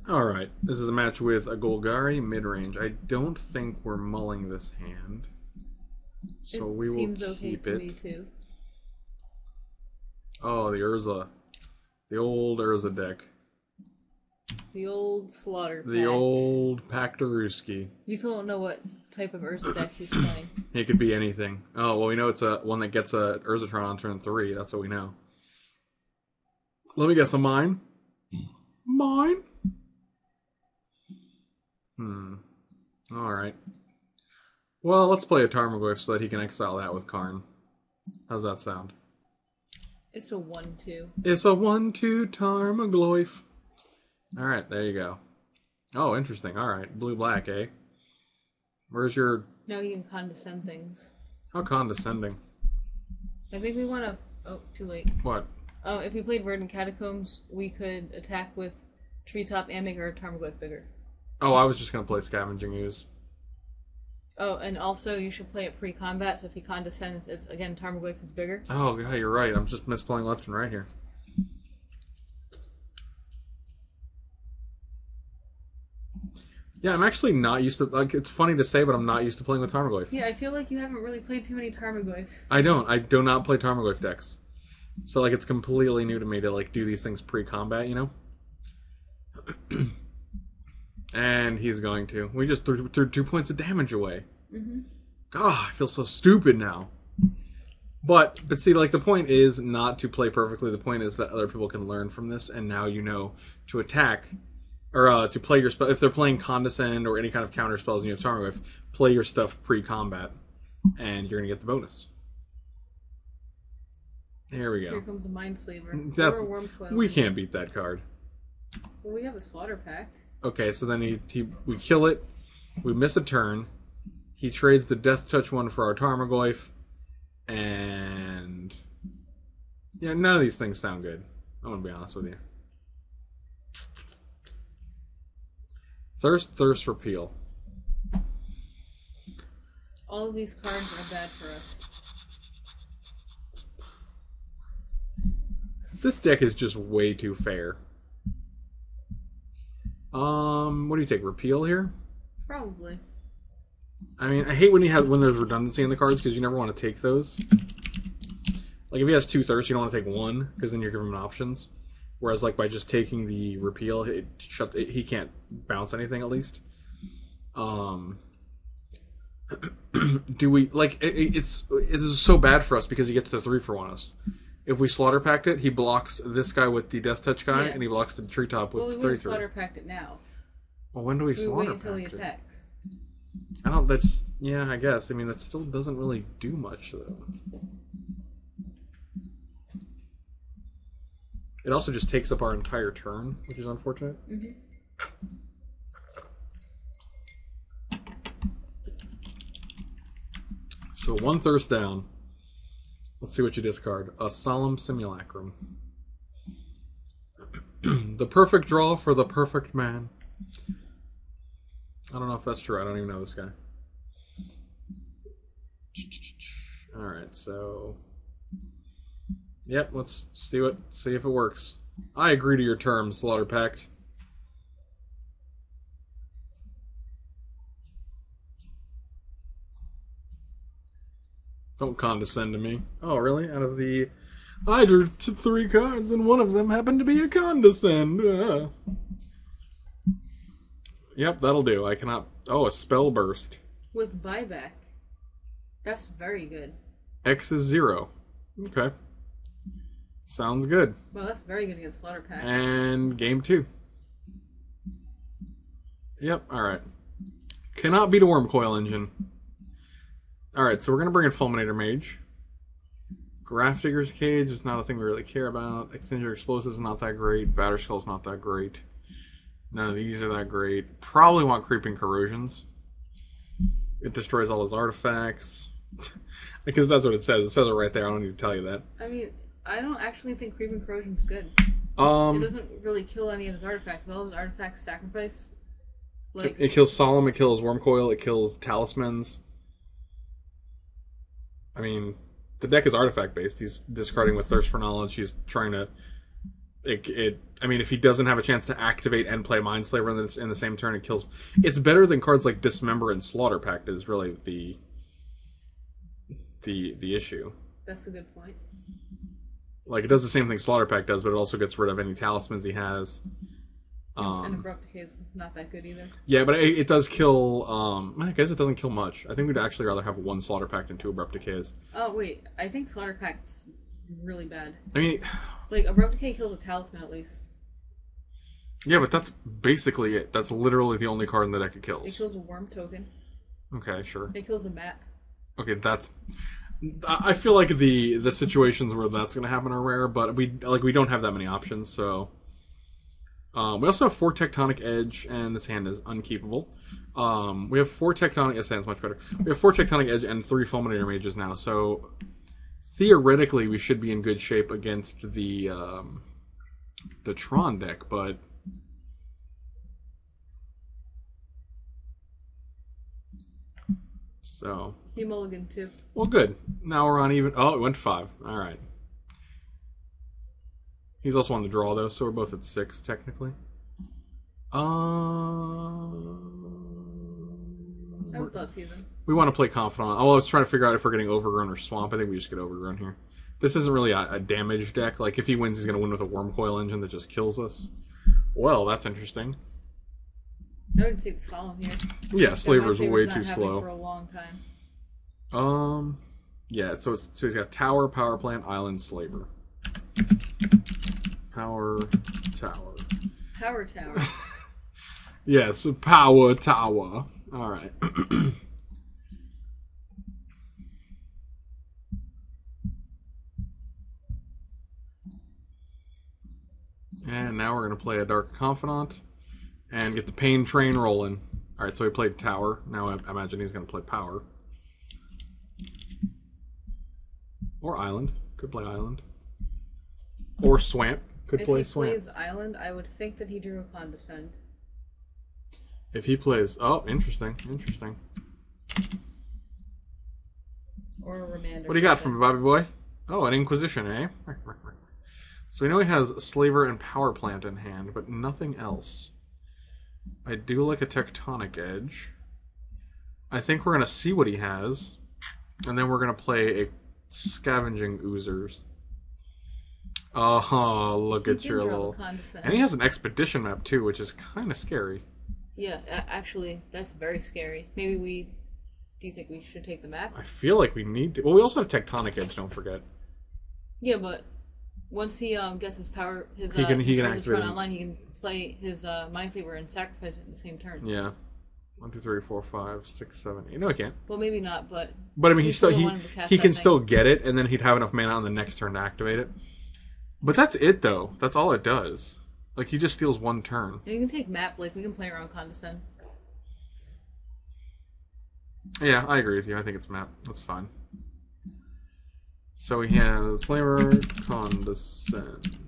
Alright, this is a match with a Golgari mid-range. I don't think we're mulling this hand. So we will seems okay keep to it. me too. Oh, the Urza. The old Urza deck. The old Slaughter Pact. The old Pactaruski. We still don't know what type of Ursa deck he's playing. It could be anything. Oh, well, we know it's a one that gets a Urzatron on turn 3. That's what we know. Let me guess, a mine? Mine? Alright. Well, let's play a Tarmogoyf so that he can exile that with Karn. How's that sound? It's a 1/2. It's a 1/2 Tarmogoyf. Alright, there you go. Oh, interesting. Alright, blue-black, eh? Where's your... Now you can condescend things. How condescending. I think we want to... Oh, too late. What? If we played Verdant Catacombs, we could attack with Treetop and make our Tarmogoyf bigger. Oh, I was just going to play Scavenging Ooze. Oh, and also you should play it pre-combat, so if he condescends, it's, again, Tarmogoyf is bigger. Oh, yeah, you're right. I'm just misplaying left and right here. Yeah, I'm actually not used to... Like, it's funny to say, but I'm not used to playing with Tarmogoyf. Yeah, I feel like you haven't really played too many Tarmogoyfs. I don't. I do not play Tarmogoyf decks. So, like, it's completely new to me to, like, do these things pre-combat, you know? And he's going to. We just threw 2 points of damage away. God, I feel so stupid now. But see, like, the point is not to play perfectly. The point is that other people can learn from this, and now you know to attack, or to play your spell. If they're playing Condescend or any kind of counter spells and you have Tarmogoyf, play your stuff pre-combat, and you're going to get the bonus. There we go. Here comes a Mindslaver. That's, or a Wormcoil. we can't beat that card. Well, we have a Slaughter Pact. Okay, so then we kill it, we miss a turn, he trades the Death Touch one for our Tarmogoyf, and... Yeah, none of these things sound good. I'm gonna be honest with you. Thirst, Repeal. All of these cards are bad for us. This deck is just way too fair. What do you take? Repeal here? Probably. I mean, I hate when there's redundancy in the cards because you never want to take those. Like if he has 2 thirsts, you don't want to take 1 because then you're giving him options. Whereas like by just taking the repeal, he can't bounce anything at least. Do we like it's so bad for us because he gets the 3 for 1 us. If we Slaughter Pact it, he blocks this guy with the Death Touch guy, and he blocks the Treetop with 3/3. Well, we wouldn't Slaughter Pact it now. Well, when do we Slaughter Pact it? We wait until he attacks. I don't. That's yeah. I guess. I mean, that still doesn't really do much though. It also just takes up our entire turn, which is unfortunate. So 1 thirst down. Let's see what you discard. A Solemn Simulacrum. The perfect draw for the perfect man. I don't know if that's true. I don't even know this guy. Alright, so... Yep, let's see if it works. I agree to your terms, Slaughter Pact. Don't condescend to me. Oh, really? Out of the... I drew 3 cards, and one of them happened to be a condescend. Yep, that'll do. I cannot... Oh, a Spell Burst. With buyback. That's very good. X is 0. Okay. Sounds good. Well, that's very good against Slaughter Pact. And game 2. Yep, alright. Cannot beat a Wormcoil Engine. Alright, so we're going to bring in Fulminator Mage. Grafdigger's Cage is not a thing we really care about. Extender Explosive is not that great. Batterskull's not that great. None of these are that great. Probably want Creeping Corrosions. It destroys all his artifacts. Because that's what it says. It says it right there. I don't need to tell you that. I mean, I don't actually think Creeping Corrosion's good. It doesn't really kill any of his artifacts. All of his artifacts sacrifice. Like, it kills Solemn, it kills Wormcoil, it kills Talismans. I mean, the deck is artifact based. He's discarding with Thirst for Knowledge. He's trying to I mean, if he doesn't have a chance to activate and play Mindslaver in the same turn, it kills. It's better than cards like Dismember and Slaughter Pact is really the issue. That's a good point. Like, it does the same thing Slaughter Pact does, but it also gets rid of any talismans he has. And Abrupt Decay is not that good either. Yeah, but it does kill. I guess it doesn't kill much. I think we'd actually rather have 1 Slaughter Pact and 2 Abrupt Decays. Oh wait, I think Slaughter Pact's really bad. I mean, like Abrupt Decay kills a talisman at least. Yeah, but that's basically it. That's literally the only card in the deck it kills. It kills a worm token. Okay, sure. It kills a map. Okay, that's. I feel like the situations where that's going to happen are rare, but we don't have that many options, so. We also have 4 Tectonic Edge, and this hand is unkeepable. We have 4 Tectonic... This hand's much better. We have 4 Tectonic Edge and 3 Fulminator Mages now, so... Theoretically, we should be in good shape against the Tron deck, but... So... He mulliganed too. Well, good. Now we're on even... Oh, it went to 5. Alright. He's also on the draw, though, so we're both at 6, technically. I would thought season. We want to play Confidant. Oh, I was trying to figure out if we're getting Overgrown or Swamp. I think we just get Overgrown here. This isn't really a damage deck. Like, if he wins, he's going to win with a Wormcoil Engine that just kills us. Well, that's interesting. I would take the Solemn here. Yeah, Slaver's way too slow. For a long time. Yeah, so he's got Tower, Power Plant, Island, Slaver. Power Tower. Power Tower. Yes, Power Tower. Alright. And now we're going to play a Dark Confidant and get the Pain Train rolling. Alright, so he played Tower. Now I imagine he's going to play Power. Or Island. Could play Island. Or Swamp. Could play Swamp. If he plays Island, I would think that he drew a Condescend. If he plays... Oh, interesting. Interesting. Or a Remand. What do you got from Bobby Boy? Oh, an Inquisition, eh? So we know he has Slaver and Power Plant in hand, but nothing else. I do like a Tectonic Edge. I think we're going to see what he has. And then we're going to play a Scavenging Oozers. Oh, look at your little... And he has an Expedition map, too, which is kind of scary. Yeah, actually, that's very scary. Maybe we... Do you think we should take the map? I feel like we need to... Well, we also have Tectonic Edge, don't forget. Yeah, but once he gets his power... He can activate it. Online, he can play his Mindslaver and sacrifice it in the same turn. Yeah. 1, 2, 3, 4, 5, 6, 7, 8. No, he can't. Well, maybe not, but... But, I mean, he can still get it, and then he'd have enough mana on the next turn to activate it. But that's it, though. That's all it does. Like, he just steals 1 turn. And you can take map, like, we can play around Condescend. Yeah, I agree with you. I think it's map. That's fine. So he has Slaver, Condescend.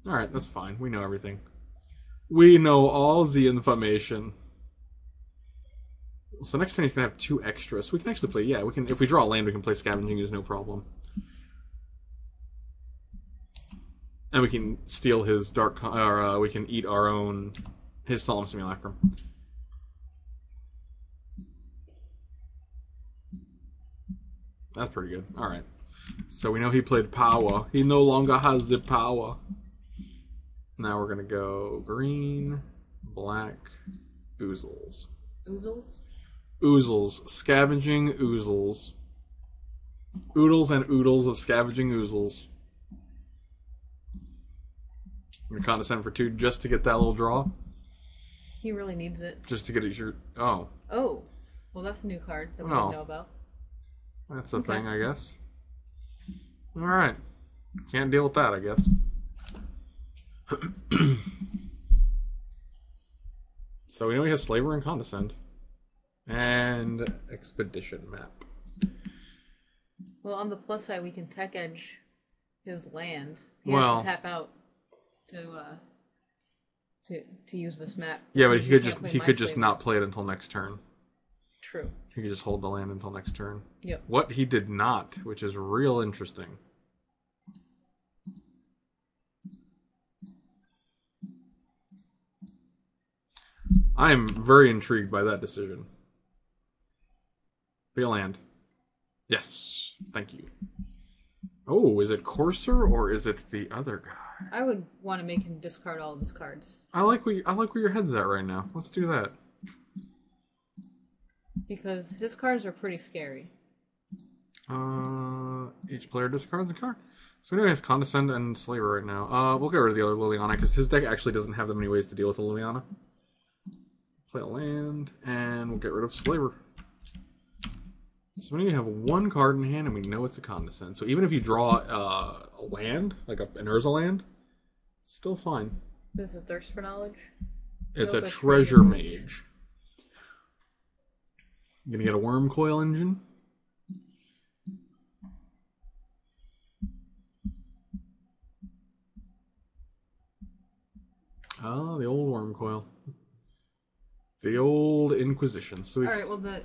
Alright, that's fine. We know everything. We know all the information. So next turn he's going to have 2 extra. So we can actually play, yeah, we can. If we draw a land, we can play Scavenging Ooze, no problem. And we can steal his Dark... Or we can eat our own... His Solemn Simulacrum. That's pretty good. Alright. So we know he played Power. He no longer has the power. Now we're going to go green, black, Oozles. Oozles? Oozles. Scavenging Oozles. Oodles and oodles of Scavenging Oozles. I'm going to Condescend for 2 just to get that little draw. He really needs it. Just to get it your... Oh. Oh. Well, that's a new card that we didn't know about. That's a thing, I guess. Alright. Can't deal with that, I guess. So we know he has Slaver and Condescend. And Expedition map. Well, on the plus side, we can Tech Edge his land. He has to tap out to use this map. Yeah, but he could just not play it until next turn. True. He could just hold the land until next turn. Yep. What he did not, which is real interesting. I am very intrigued by that decision. Be a land. Yes. Thank you. Oh, is it Courser or is it the other guy? I would want to make him discard all of his cards. I like where your head's at right now. Let's do that. Because his cards are pretty scary. Each player discards a card. So anyway, he has Condescend and Slaver right now. We'll get rid of the other Liliana because his deck actually doesn't have that many ways to deal with the Liliana. Play a land, and we'll get rid of Slaver. So we have one card in hand, and we know it's a Condescend. So even if you draw a land, like an Urza land, still fine. This is a Thirst for Knowledge? It's a Treasure Mage. I'm gonna get a Worm Coil Engine. Oh, the old Worm Coil. The old Inquisition. So alright, well the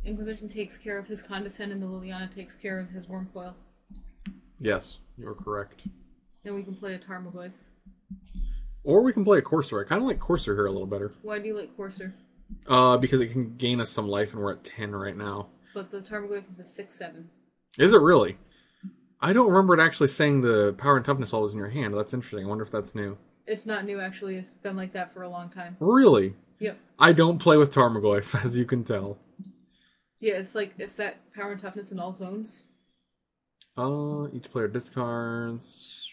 Inquisition takes care of his Condescend and the Liliana takes care of his Worm Coil. Yes, you're correct. Then we can play a Tarmogoyf. Or we can play a Courser. I kind of like Courser here a little better. Why do you like Courser? Because it can gain us some life, and we're at 10 right now. But the Tarmogoyf is a 6/7. Is it really? I don't remember it actually saying the power and toughness all was in your hand. That's interesting. I wonder if that's new. It's not new, actually. It's been like that for a long time. Really? Yep. I don't play with Tarmogoyf, as you can tell. Yeah, it's that power and toughness in all zones. Each player discards.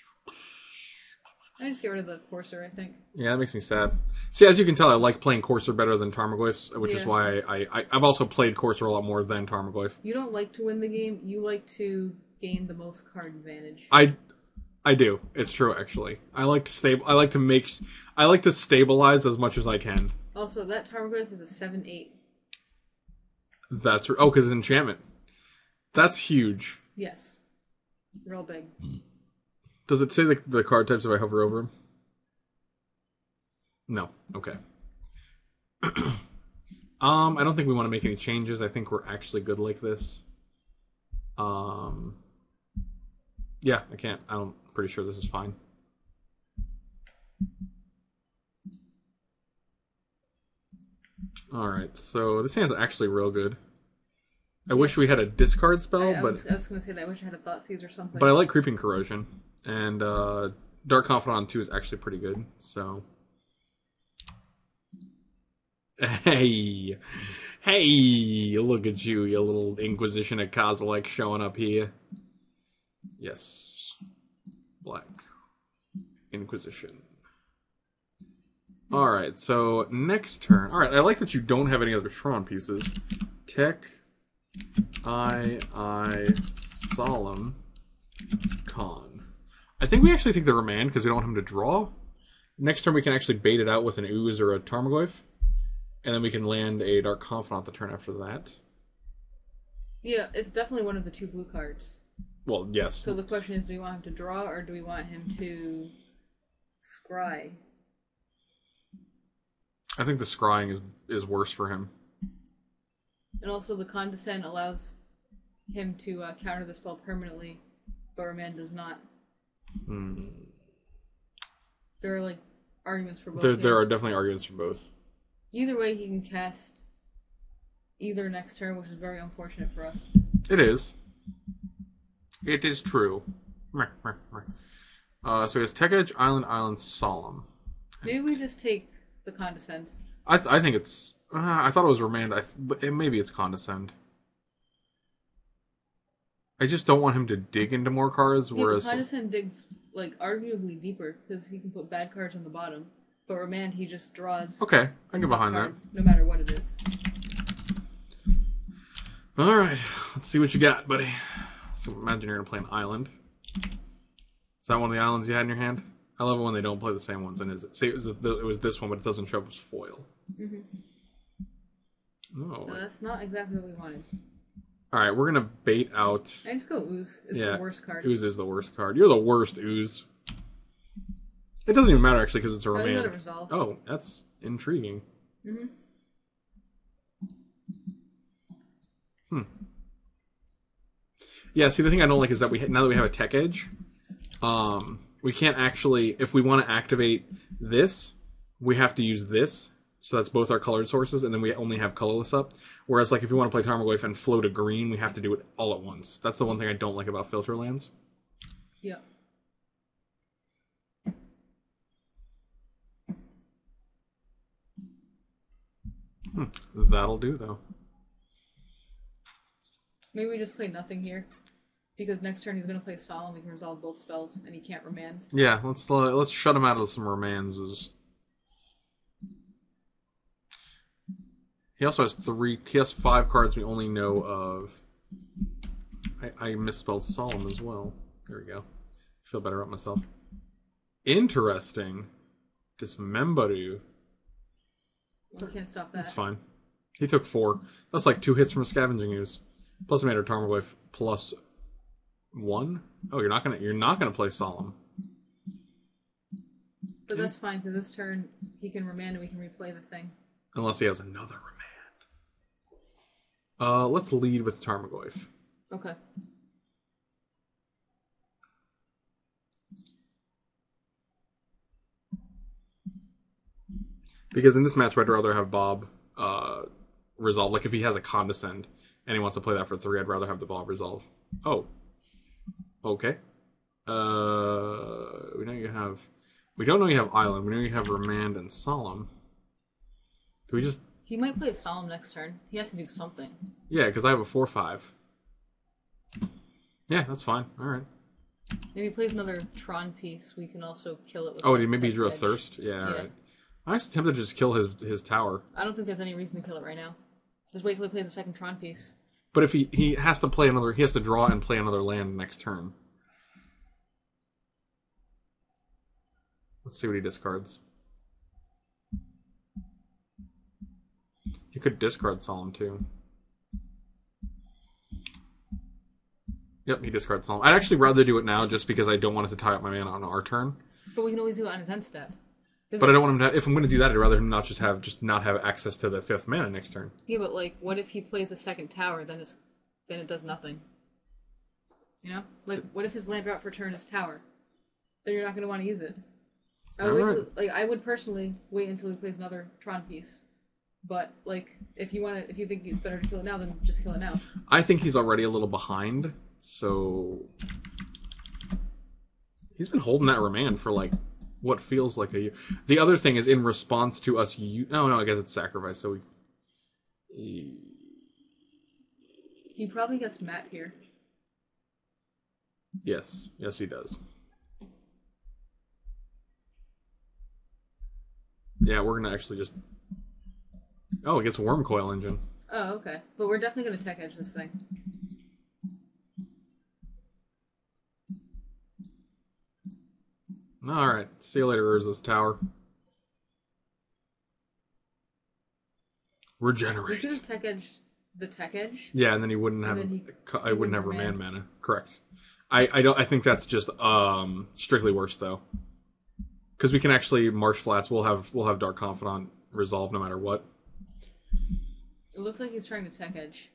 I just get rid of the Courser, I think. Yeah, that makes me sad. See, as you can tell, I like playing Courser better than Tarmogoyfs, which is why I've also played Courser a lot more than Tarmogoyf. You don't like to win the game, you like to gain the most card advantage. I do. It's true, actually. I like to stabilize as much as I can. Also, that Tarmogoyf is a 7/8. That's because it's enchantment. That's huge. Yes. Real big. Does it say the card types if I hover over them? No. Okay. I don't think we want to make any changes. I think we're actually good like this. Yeah, I can't. I'm pretty sure this is fine. Alright, so this hand's actually real good. I wish we had a discard spell, I was going to say that. I wish I had a Thoughtseize or something. But I like Creeping Corrosion. And Dark Confidant on 2 is actually pretty good, so... Hey! Hey! Look at you, you little Inquisition of Kozilek showing up here. Yes. Black. Inquisition. Alright, so next turn... Alright, I like that you don't have any other Tron pieces. Tech... Solemn... Con. I think we actually take the Remand because we don't want him to draw. Next turn we can actually bait it out with an Ooze or a Tarmogoyf. And then we can land a Dark Confidant the turn after that. Yeah, it's definitely one of the 2 blue cards. Well, yes. So the question is, do we want him to draw or do we want him to scry? I think the scrying is worse for him. And also the Condescend allows him to counter the spell permanently, but Remand does not. There are arguments for both. There are definitely arguments for both. Either way, he can cast either next turn, which is very unfortunate for us. It is. It is true. So he has Tech Edge, Island, Solemn. Maybe we just take the Condescend. I think it's... I thought it was Remand, but maybe it's Condescend. I just don't want him to dig into more cards, whereas... Condescend digs, arguably deeper, because he can put bad cards on the bottom. But Remand, he just draws... Okay, I can get behind that. No matter what it is. Alright, let's see what you got, buddy. So imagine you're going to play an island. Is that one of the islands you had in your hand? I love it when they don't play the same ones. And say it was this one, but it doesn't show up as foil. Mm-hmm. Oh. No, that's not exactly what we wanted. Alright, we're going to bait out... I just go Ooze. It's the worst card. Ooze is the worst card. You're the worst, Ooze. It doesn't even matter, actually, because it's a Remand. Let it resolve. Oh, that's intriguing. Mm-hmm. Yeah, see, the thing I don't like is that now that we have a Tech Edge, we can't actually... If we want to activate this, we have to use this So that's both our colored sources, and then we only have colorless up. Whereas, like, if you want to play Tarmogoyf and float a green, we have to do it all at once. That's the one thing I don't like about filter lands. Yeah. That'll do, though. Maybe we just play nothing here. Because next turn he's going to play Solemn, we can resolve both spells, and he can't remand. Yeah, let's shut him out of some remands. He also has he has 5 cards we only know of. I misspelled Solemn as well. There we go. Feel better about myself. Interesting. Dismember you. We can't stop that. That's fine. He took 4. That's like 2 hits from Scavenging Ooze. Plus, I made a Tarmogoyf plus 1. Oh, you're not gonna play Solemn. But that's fine, because this turn he can remand and we can replay the thing. Unless he has another remand. Let's lead with Tarmogoyf. Okay. Because in this match, I'd rather have Bob resolve. Like, if he has a Condescend and he wants to play that for 3, I'd rather have the Bob resolve. Oh. Okay. We know you have... We don't know you have Island. We know you have Remand and Solemn. Do we just... He might play Solemn next turn. He has to do something. Yeah, because I have a 4/5. Yeah, that's fine. Alright. If he plays another Tron piece, we can also kill it with... Oh, maybe he drew a Thirst? Yeah, yeah. Alright. I'm actually tempted to just kill his tower. I don't think there's any reason to kill it right now. Just wait till he plays a second Tron piece. But if he has to play another... He has to draw and play another land next turn. Let's see what he discards. He could discard Solemn, too. Yep, he discards Solemn. I'd actually rather do it now just because I don't want it to tie up my mana on our turn. But we can always do it on his end step. But I don't want him to have, if I'm going to do that, I'd rather him not have access to the 5th mana next turn. Yeah, but like, what if he plays a second tower, then it does nothing? You know? Like, what if his land drop for turn is tower? Then you're not going to want to use it. I would personally wait until he plays another Tron piece. But like, if you think it's better to kill it now, then just kill it now. I think he's already a little behind, so he's been holding that remand for like what feels like a year. The other thing is in response to us. I guess it's sacrifice. So he probably gets Matt here. Yes, he does. Yeah, we're gonna actually just... Oh, it gets Worm Coil Engine. Oh, okay. But we're definitely gonna tech edge this thing. Alright, see you later, Urza's Tower. Regenerate. We could have tech edged the tech edge. Yeah, and then he wouldn't have... I wouldn't have remand mana. Correct. I think that's just strictly worse, though. Because we can actually Marsh Flats. We'll have Dark Confidant resolve no matter what. It looks like he's trying to tech edge,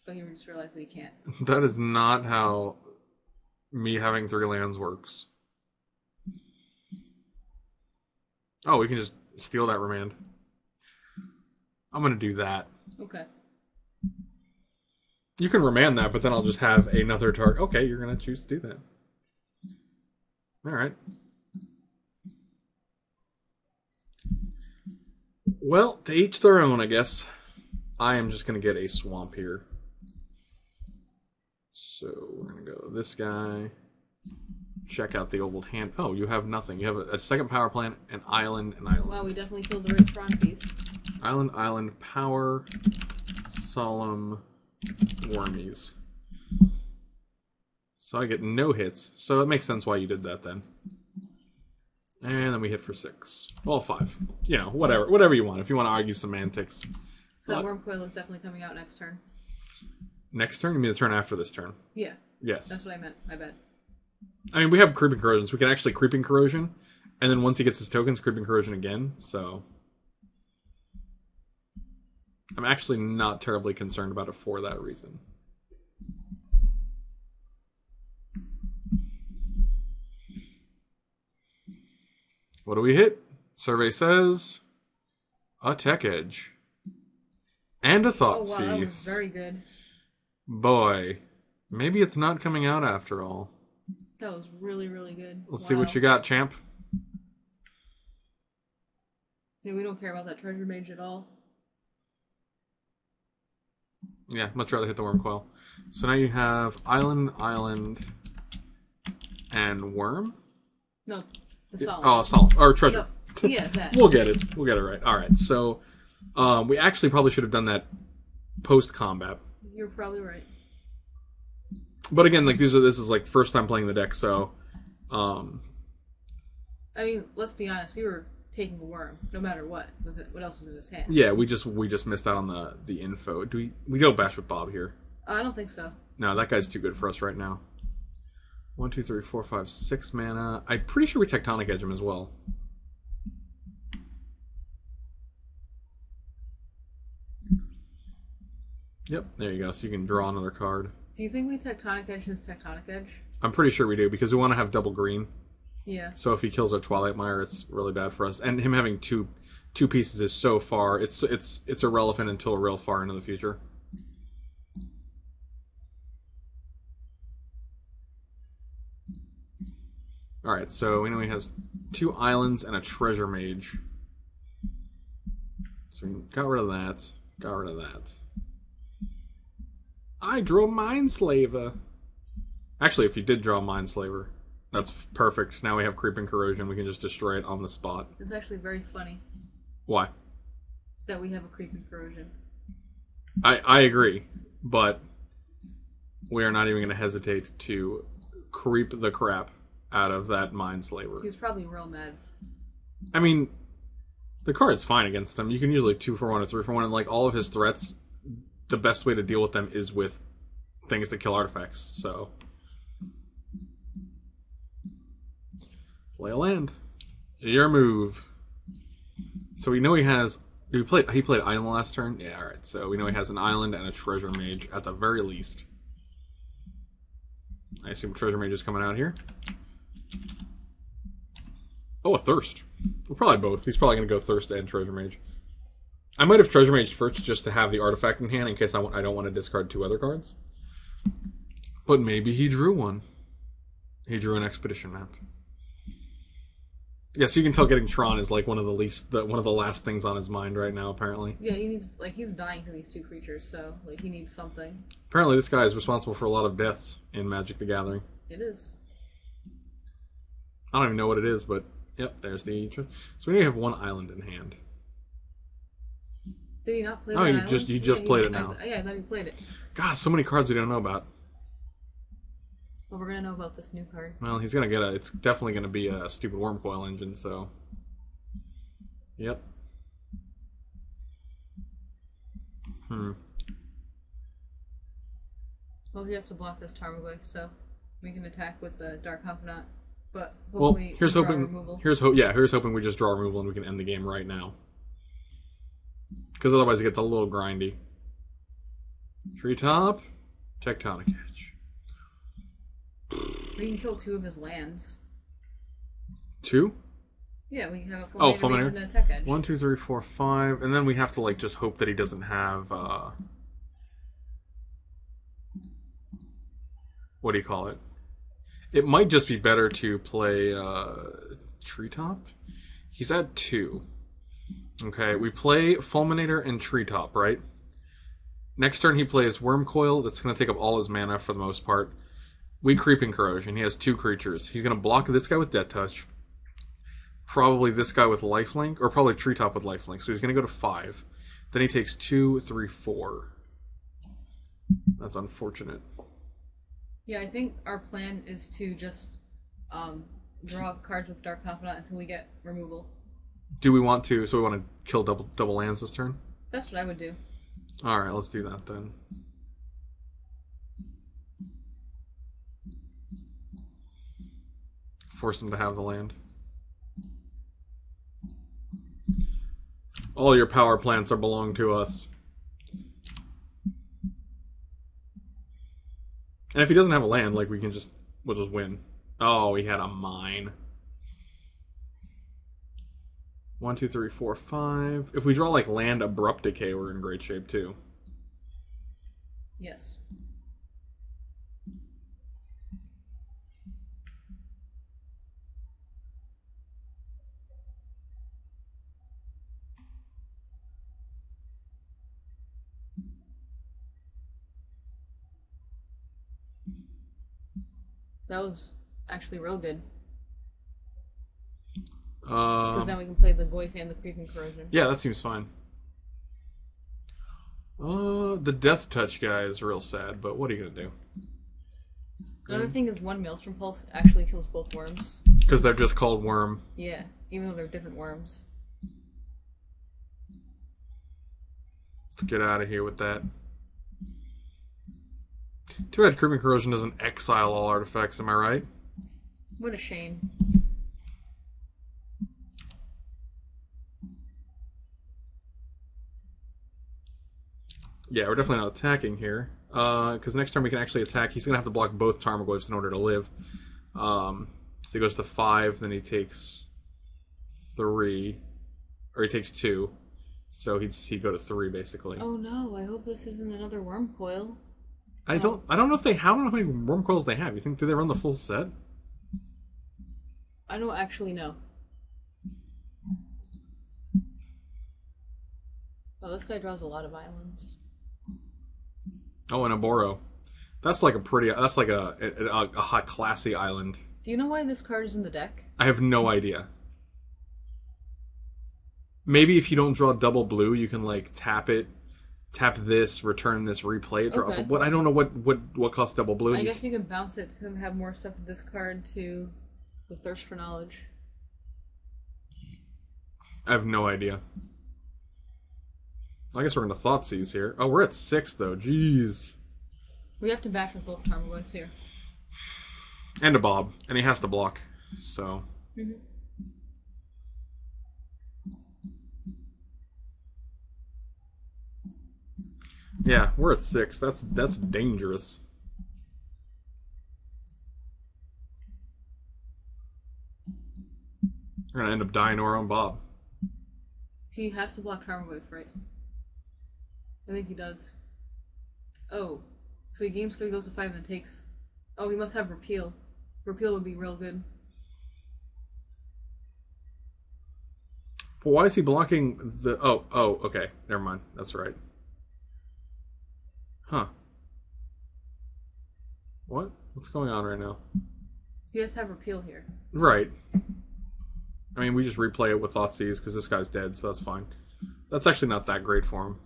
but he just realized that he can't. That is not how me having 3 lands works. Oh, we can just steal that remand. I'm gonna do that. Okay. You can remand that, but then I'll just have another target. Okay, you're gonna choose to do that. Alright. Well, to each their own, I guess. I am just going to get a swamp here. So we're going to go this guy. Check out the old hand. Oh, you have nothing. You have a second power plant, an island, an island. Wow, we definitely killed the right Tron piece. Island, power, solemn, wormies. So I get no hits. So it makes sense why you did that then. And then we hit for 6. Well, 5. You know, whatever you want. If you want to argue semantics. So that Worm Coil is definitely coming out next turn. Next turn? You mean the turn after this turn? Yeah. Yes. That's what I meant. I bet. I mean, we have Creeping Corrosion, so we can actually Creeping Corrosion. And then once he gets his tokens, Creeping Corrosion again. So I'm actually not terribly concerned about it for that reason. What do we hit? Survey says A Tech Edge. And a Thought Oh wow, that was Seize. very good. Boy, maybe it's not coming out after all. That was really, really good. Let's see what you got, champ. Yeah, we don't care about that treasure mage at all. Yeah, much rather hit the Worm Coil. So now you have Island, and Worm? No, the solid. Oh, Solid. Or Treasure. No, yeah, that. We'll get it. We'll get it right. Alright, so we actually probably should have done that post-combat. You're probably right. But again, like this is like first time playing the deck, so I mean, let's be honest, we were taking the worm, no matter what. What else was in his hand? yeah, we just missed out on the info. Do we go bash with Bob here? I don't think so. No, that guy's too good for us right now. 1, 2, 3, 4, 5, 6 mana. I'm pretty sure we Tectonic Edge him as well. Yep, there you go. So you can draw another card. Do you think we Tectonic Edge his Tectonic Edge? I'm pretty sure we do because we want to have double green. Yeah. So if he kills our Twilight Mire, it's really bad for us. And him having two pieces is so far. It's irrelevant until real far into the future. All right, so we know he has 2 islands and a treasure mage. So we got rid of that. Got rid of that. I drew Mindslaver. Actually, if you did draw Mindslaver, that's perfect. Now we have Creeping Corrosion. We can just destroy it on the spot. It's actually very funny Why? that we have a Creeping Corrosion. I agree, but we are not even going to hesitate to creep the crap out of that Mindslaver. He was probably real mad. I mean, the card's fine against him. You can usually 2 for 1 or 3 for 1, and like all of his threats, the best way to deal with them is with things that kill artifacts. So, play a land. Your move. So we know he has. He played island last turn. Yeah, all right. So we know he has an island and a treasure mage at the very least. I assume treasure mage is coming out here. Oh, a thirst. Well, probably both. He's probably going to go thirst and treasure mage. I might have treasure mage first just to have the artifact in hand in case I don't want to discard 2 other cards. But maybe he drew one. He drew an expedition map. Yeah, so you can tell getting Tron is like one of the last things on his mind right now. Apparently. Yeah, he needs he's dying to these 2 creatures, so he needs something. Apparently, this guy is responsible for a lot of deaths in Magic the Gathering. It is. I don't even know what it is, but yep, there's the. So we only have 1 island in hand. Did he not play Oh, that you island? just played it now. I thought he played it. God, so many cards we don't know about. Well, we're gonna know about this new card. Well, he's gonna get it's definitely gonna be a stupid Worm Coil engine, so. Yep. Well, he has to block this Tarmogoyf, so we can attack with the Dark Confidant. But Well, hopefully here's we draw hoping. removal. Here's hoping we just draw removal and we can end the game right now. Because otherwise it gets a little grindy. Treetop, Tectonic Edge. We can kill 2 of his lands. 2? Yeah, we have a Oh, Fulminator Fulminator. and a Tech Edge. 1, 2, 3, 4, 5, and then we have to like just hope that he doesn't have. What do you call it? It might just be better to play Treetop. He's at 2. Okay, we play Fulminator and Treetop, right? Next turn he plays Worm Coil. That's going to take up all his mana for the most part. We Creeping Corrosion. He has 2 creatures. He's going to block this guy with Death Touch. Probably this guy with Lifelink, or probably Treetop with Lifelink. So he's going to go to 5. Then he takes 2, 3, 4. That's unfortunate. Yeah, I think our plan is to just draw cards with Dark Confidant until we get removal. Do we want to? So we want to kill double lands this turn? That's what I would do. All right, let's do that then. Force him to have the land. All your power plants are belong to us. And if he doesn't have a land, like we'll just win. Oh, he had a mine. 1, 2, 3, 4, 5. If we draw like land Abrupt Decay, we're in great shape too. Yes. That was actually real good. Because now we can play the Goyf and the Creeping Corrosion. Yeah, that seems fine. The Death Touch guy is real sad, but what are you gonna do? Another thing is one Maelstrom Pulse actually kills both worms. Because they're just called Worm. Yeah, even though they're different worms. Let's get out of here with that. Too bad Creeping Corrosion doesn't exile all artifacts, am I right? What a shame. Yeah, we're definitely not attacking here. Because next turn we can actually attack. He's going to have to block both Tarmogoyfs in order to live. So he goes to 5, then he takes 3. Or he takes 2. So he'd go to 3, basically. Oh no, I hope this isn't another worm coil. I don't know if they have. I don't know how many worm coils they have. You think, do they run the full set? I don't actually know. Oh, this guy draws a lot of islands. Oh, and a Boro. That's like a pretty. That's like a hot, classy island. Do you know why this card is in the deck? I have no idea. Maybe if you don't draw double blue, you can like tap it, tap this, return this, replay it. Draw. Okay. What I don't know what costs double blue. I guess you can bounce it to have more stuff to discard to the Thirst for Knowledge. I have no idea. I guess we're going to Thoughtseize here. Oh, we're at 6 though. Jeez. We have to match with both Tarmogoyfs here. And a Bob, and he has to block. So. Mm-hmm. Yeah, we're at 6. That's dangerous. We're gonna end up dying to our own Bob. He has to block Tarmogoyf, right? I think he does. Oh, so he games 3, goes to 5, and then takes. Oh, he must have Repeal. Repeal would be real good. But why is he blocking the... Oh, okay. Never mind. That's right. Huh. What? What's going on right now? He has to have Repeal here. Right. I mean, we just replay it with Thoughtseize because this guy's dead, so that's fine. That's actually not that great for him.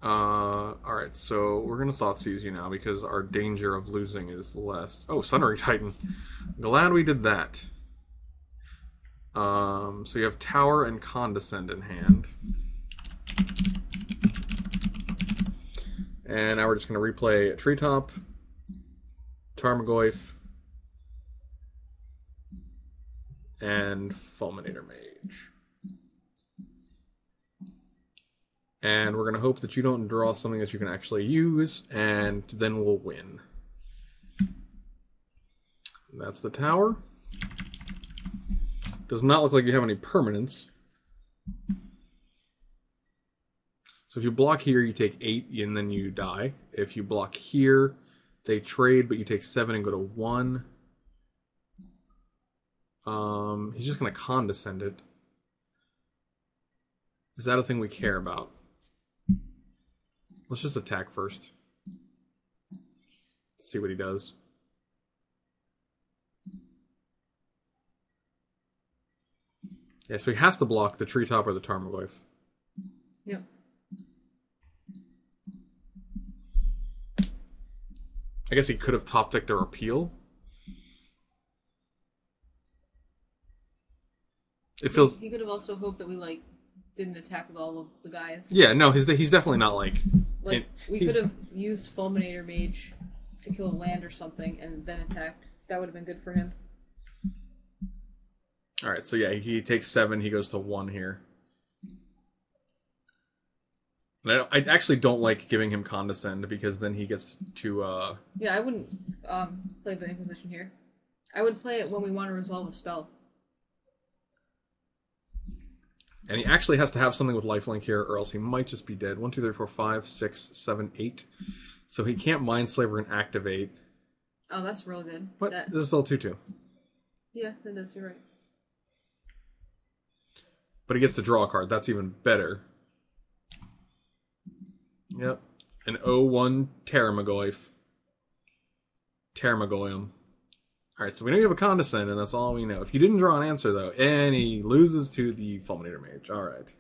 Alright, so we're going to Thoughtseize you now because our danger of losing is less. Oh, Sundering Titan. Glad we did that. So you have Tower and Condescend in hand. And now we're just going to replay Treetop, Tarmogoyf, and Fulminator Mage. And we're going to hope that you don't draw something that you can actually use, and then we'll win. That's the tower. Does not look like you have any permanents. So if you block here, you take 8, and then you die. If you block here, they trade, but you take 7 and go to 1. He's just going to Condescend it. Is that a thing we care about? Let's just attack first. See what he does. Yeah, so he has to block the Treetop or the Tarmogoyf. Yep. I guess he could have top decked a Repeal. It feels... He could have also hoped that we, like, didn't attack with all of the guys. Yeah, no, he's definitely not, like... Like, we could have used Fulminator Mage to kill a land or something and then attacked. That would have been good for him. Alright, so yeah, he takes 7, he goes to 1 here. And I actually don't like giving him Condescend, because then he gets to... Yeah, I wouldn't play the Inquisition here. I would play it when we want to resolve a spell. And he actually has to have something with lifelink here, or else he might just be dead. 1, 2, 3, 4, 5, 6, 7, 8. So he can't Mindslaver and activate. Oh, that's real good. What? This is still 2/2. Yeah, that is. You're right. But he gets to draw a card. That's even better. Yep. An 0/1 Terramagoyf. Terramagoyum. Alright, so we know you have a Condescend, and that's all we know. If you didn't draw an answer, though, and he loses to the Fulminator Mage. Alright.